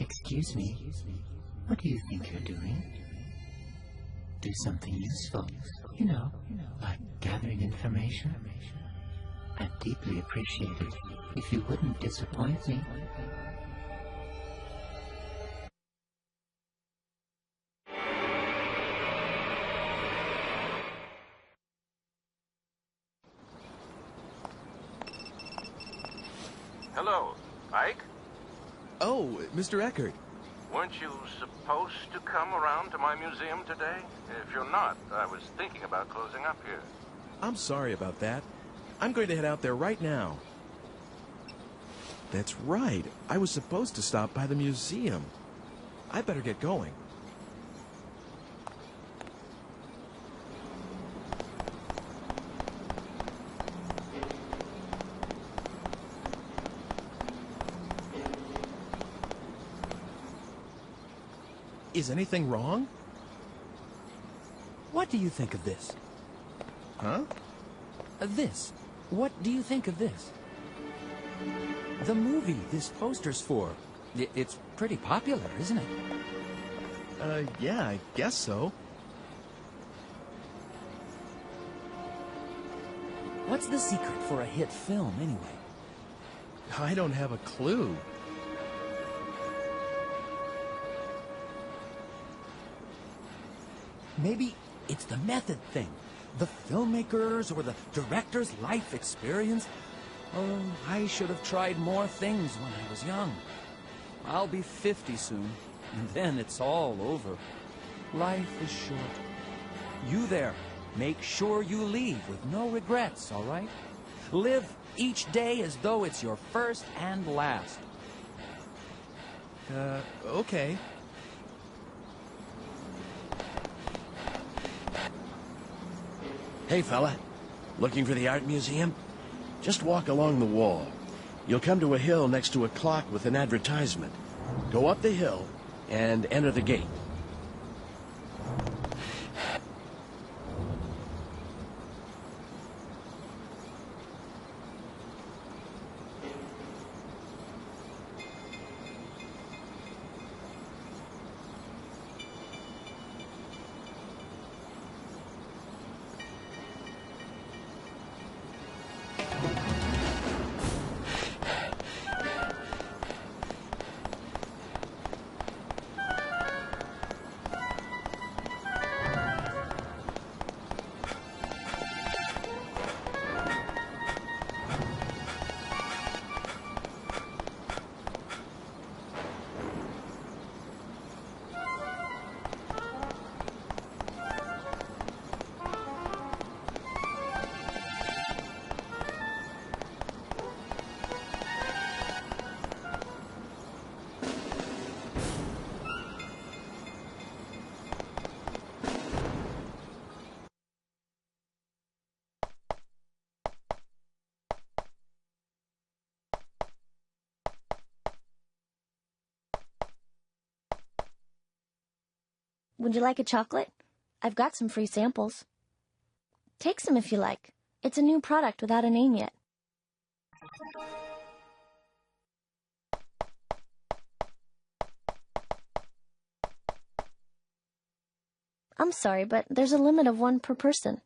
Excuse me, what do you think you're doing? Do something useful, like gathering information. I'd deeply appreciate it if you wouldn't disappoint me. Hello, Ike? Oh, Mr. Eckert. Weren't you supposed to come around to my museum today? If you're not, I was thinking about closing up here. I'm sorry about that. I'm going to head out there right now. That's right. I was supposed to stop by the museum. I better get going. Is anything wrong? What do you think of this? Huh? This. What do you think of this? The movie this poster's for. It's pretty popular, isn't it? Yeah, I guess so. What's the secret for a hit film, anyway? I don't have a clue. Maybe it's the method thing. The filmmakers or the director's life experience. Oh, I should have tried more things when I was young. I'll be 50 soon, and then it's all over. Life is short. You there, make sure you leave with no regrets, all right? Live each day as though it's your first and last. Okay. Hey, fella. Looking for the art museum? Just walk along the wall. You'll come to a hill next to a clock with an advertisement. Go up the hill and enter the gate. Would you like a chocolate? I've got some free samples. Take some if you like. It's a new product without a name yet. I'm sorry, but there's a limit of one per person.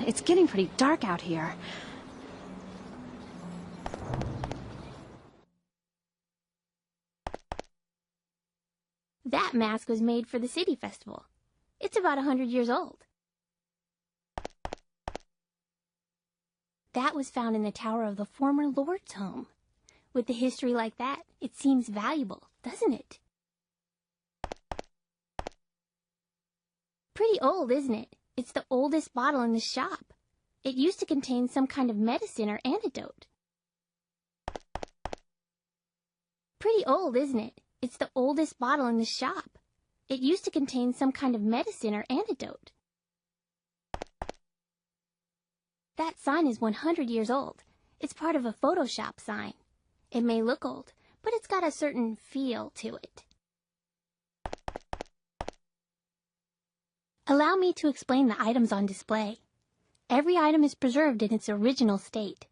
It's getting pretty dark out here. That mask was made for the City Festival. It's about 100 years old. That was found in the tower of the former Lord's home. With a history like that, it seems valuable, doesn't it? Pretty old, isn't it? It's the oldest bottle in the shop. It used to contain some kind of medicine or antidote. Pretty old, isn't it? It's the oldest bottle in the shop. It used to contain some kind of medicine or antidote. That sign is 100 years old. It's part of a Photoshop sign. It may look old, but it's got a certain feel to it. Allow me to explain the items on display. Every item is preserved in its original state.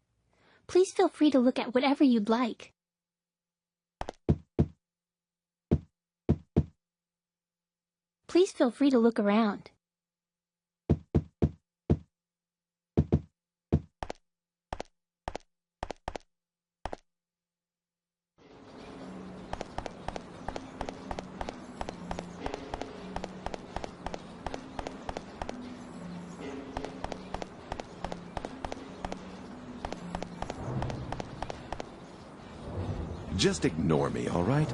Please feel free to look at whatever you'd like. Please feel free to look around. Just ignore me, all right?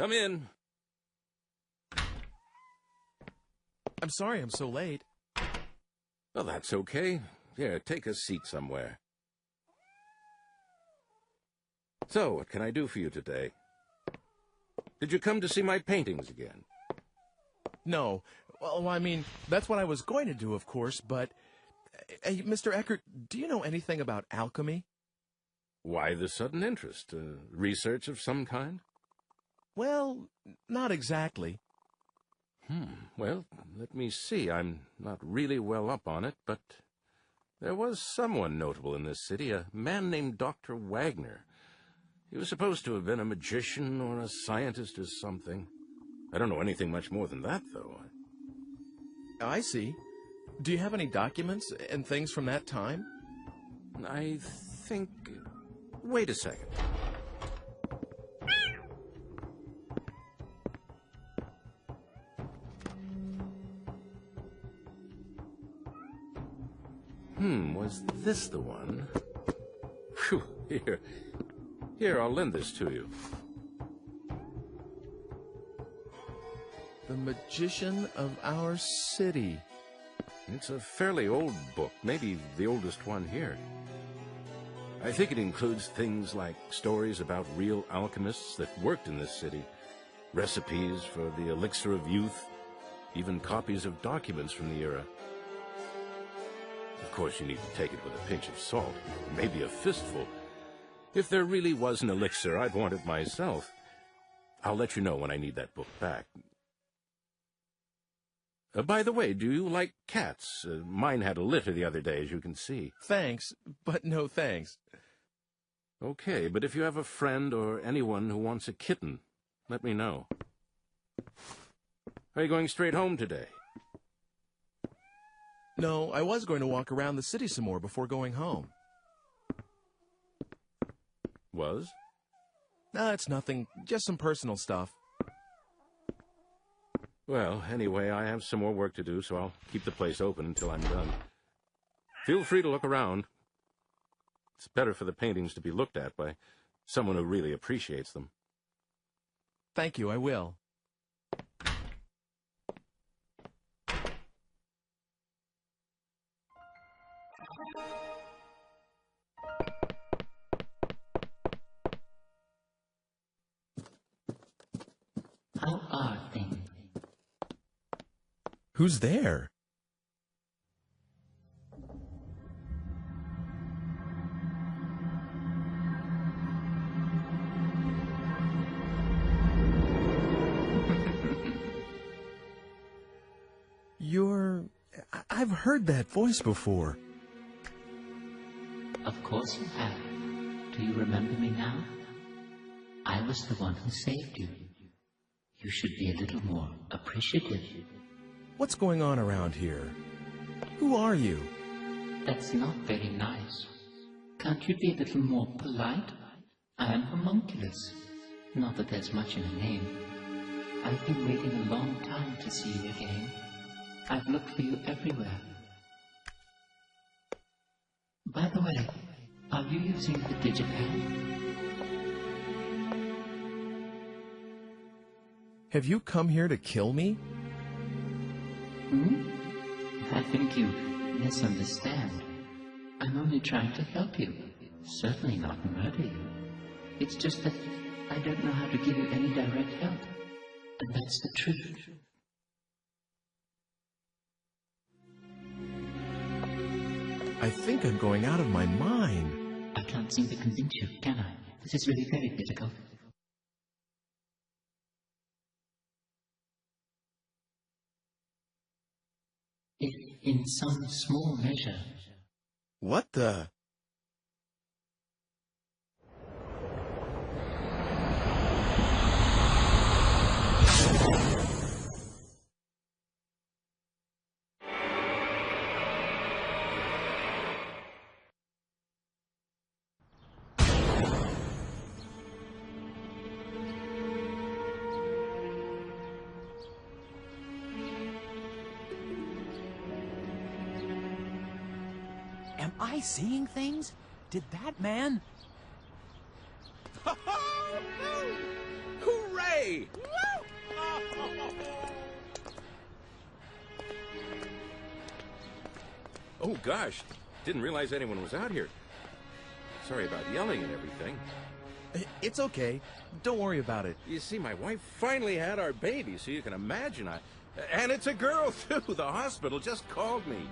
Come in. I'm sorry I'm so late. Well, that's okay. Here, take a seat somewhere. So, what can I do for you today? Did you come to see my paintings again? No. Well, I mean, that's what I was going to do, of course, but Hey, Mr. Eckert, do you know anything about alchemy? Why the sudden interest? Research of some kind? Well, not exactly. Well, let me see. I'm not really well up on it, but there was someone notable in this city, a man named Dr. Wagner. He was supposed to have been a magician or a scientist or something. I don't know anything much more than that, though. I see. Do you have any documents and things from that time? I think... Wait a second. Was this the one? Phew, Here, I'll lend this to you. The Magician of Our City. It's a fairly old book, maybe the oldest one here. I think it includes things like stories about real alchemists that worked in this city, recipes for the elixir of youth, even copies of documents from the era. Of course, you need to take it with a pinch of salt, maybe a fistful. If there really was an elixir, I'd want it myself. I'll let you know when I need that book back. By the way, do you like cats? Mine had a litter the other day, as you can see. Thanks, but no thanks. Okay, but if you have a friend or anyone who wants a kitten, let me know. Are you going straight home today? No, I was going to walk around the city some more before going home. Was? It's nothing. Just some personal stuff. Well, anyway, I have some more work to do, so I'll keep the place open until I'm done. Feel free to look around. It's better for the paintings to be looked at by someone who really appreciates them. Thank you, I will. How are things? Who's there? I've heard that voice before. Of course you have. Do you remember me now? I was the one who saved you. You should be a little more appreciative. What's going on around here? Who are you? That's not very nice. Can't you be a little more polite? I am Homunculus. Not that there's much in a name. I've been waiting a long time to see you again. I've looked for you everywhere. By the way, are you using the digipad? Have you come here to kill me? I think you misunderstand. I'm only trying to help you. Certainly not murder you. It's just that I don't know how to give you any direct help. And that's the truth. I think I'm going out of my mind. I can't seem to convince you, can I? This is really very difficult. In some small measure. What the? Am I seeing things? Did that man... Hooray! Oh, gosh. Didn't realize anyone was out here. Sorry about yelling and everything. It's okay. Don't worry about it. You see, my wife finally had our baby, so you can imagine And it's a girl, too. The hospital just called me.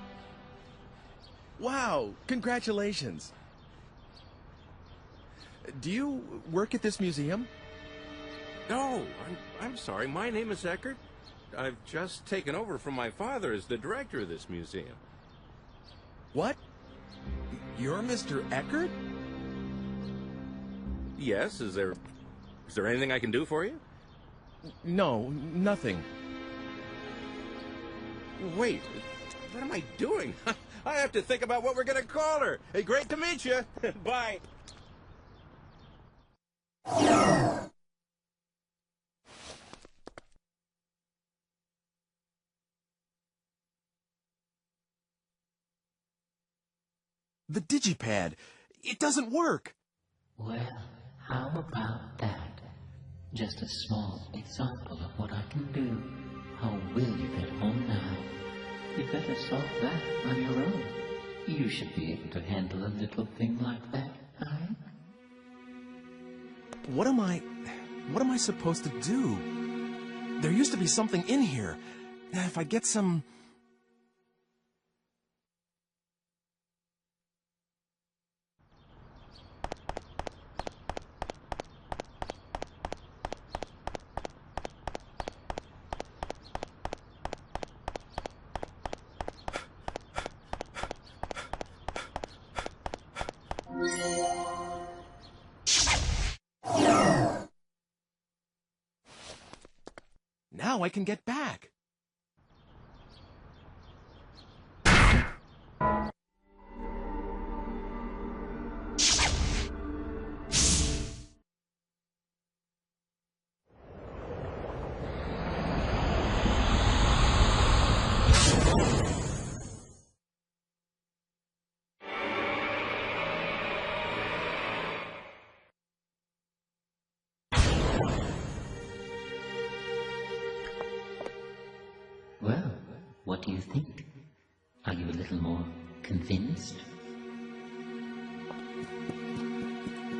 Wow, congratulations. Do you work at this museum? No, I'm sorry. My name is Eckert. I've just taken over from my father as the director of this museum. What? You're Mr. Eckert? Yes, is there anything I can do for you? No, nothing. Wait, what am I doing? I have to think about what we're going to call her. Hey, great to meet you. Bye. The digipad. It doesn't work. Well, how about that? Just a small example of what I can do. How will you get home now? You better solve that on your own. You should be able to handle a little thing like that, huh? What am I supposed to do? There used to be something in here. If I get some... Now I can get back. Well, what do you think? Are you a little more convinced?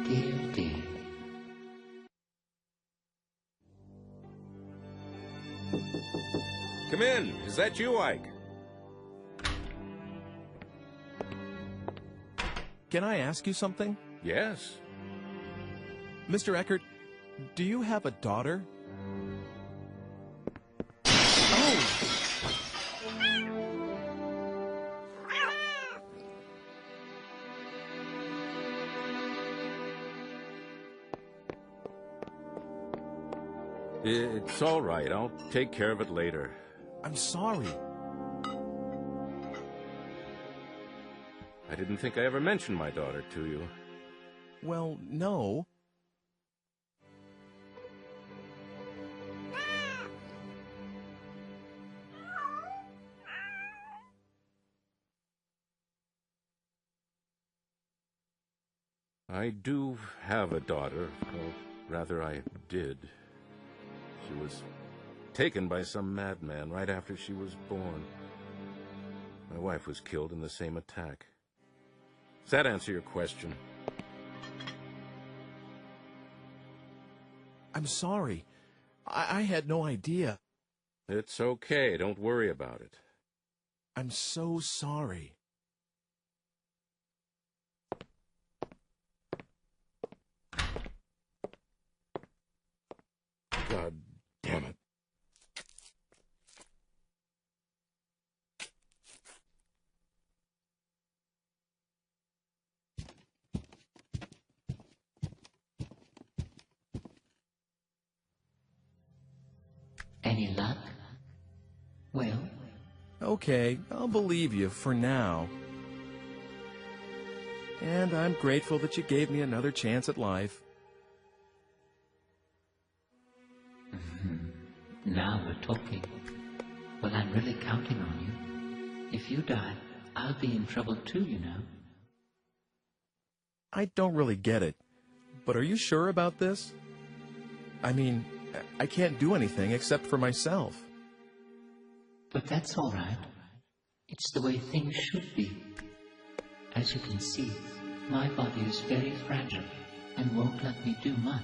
Dear, dear. Come in. Is that you, Ike? Can I ask you something? Yes. Mr. Eckert, do you have a daughter? It's all right. I'll take care of it later. I'm sorry. I didn't think I ever mentioned my daughter to you. Well, no. I do have a daughter. Or rather, I did. She was taken by some madman right after she was born. My wife was killed in the same attack. Does that answer your question? I'm sorry. I had no idea. It's okay. Don't worry about it. I'm so sorry. God damn it. Any luck? Well? Okay, I'll believe you for now. And I'm grateful that you gave me another chance at life. Now we're talking. Well, I'm really counting on you. If you die, I'll be in trouble too, you know. I don't really get it. But are you sure about this? I mean, I can't do anything except for myself. But that's all right. It's the way things should be. As you can see, my body is very fragile and won't let me do much.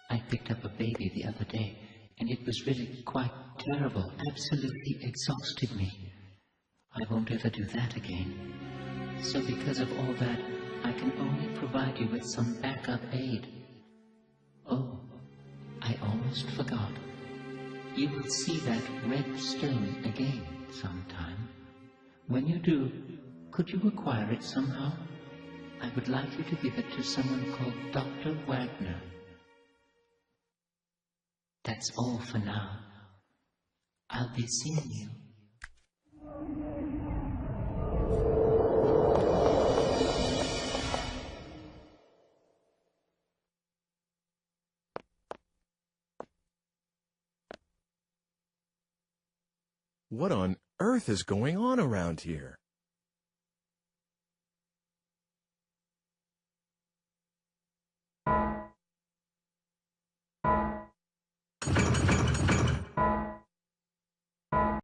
I picked up a baby the other day, and it was really quite terrible, absolutely exhausted me. I won't ever do that again. So because of all that, I can only provide you with some backup aid. Oh, I almost forgot. You will see that red stone again sometime. When you do, could you acquire it somehow? I would like you to give it to someone called Dr. Wagner. That's all for now. I'll be seeing you. What on earth is going on around here?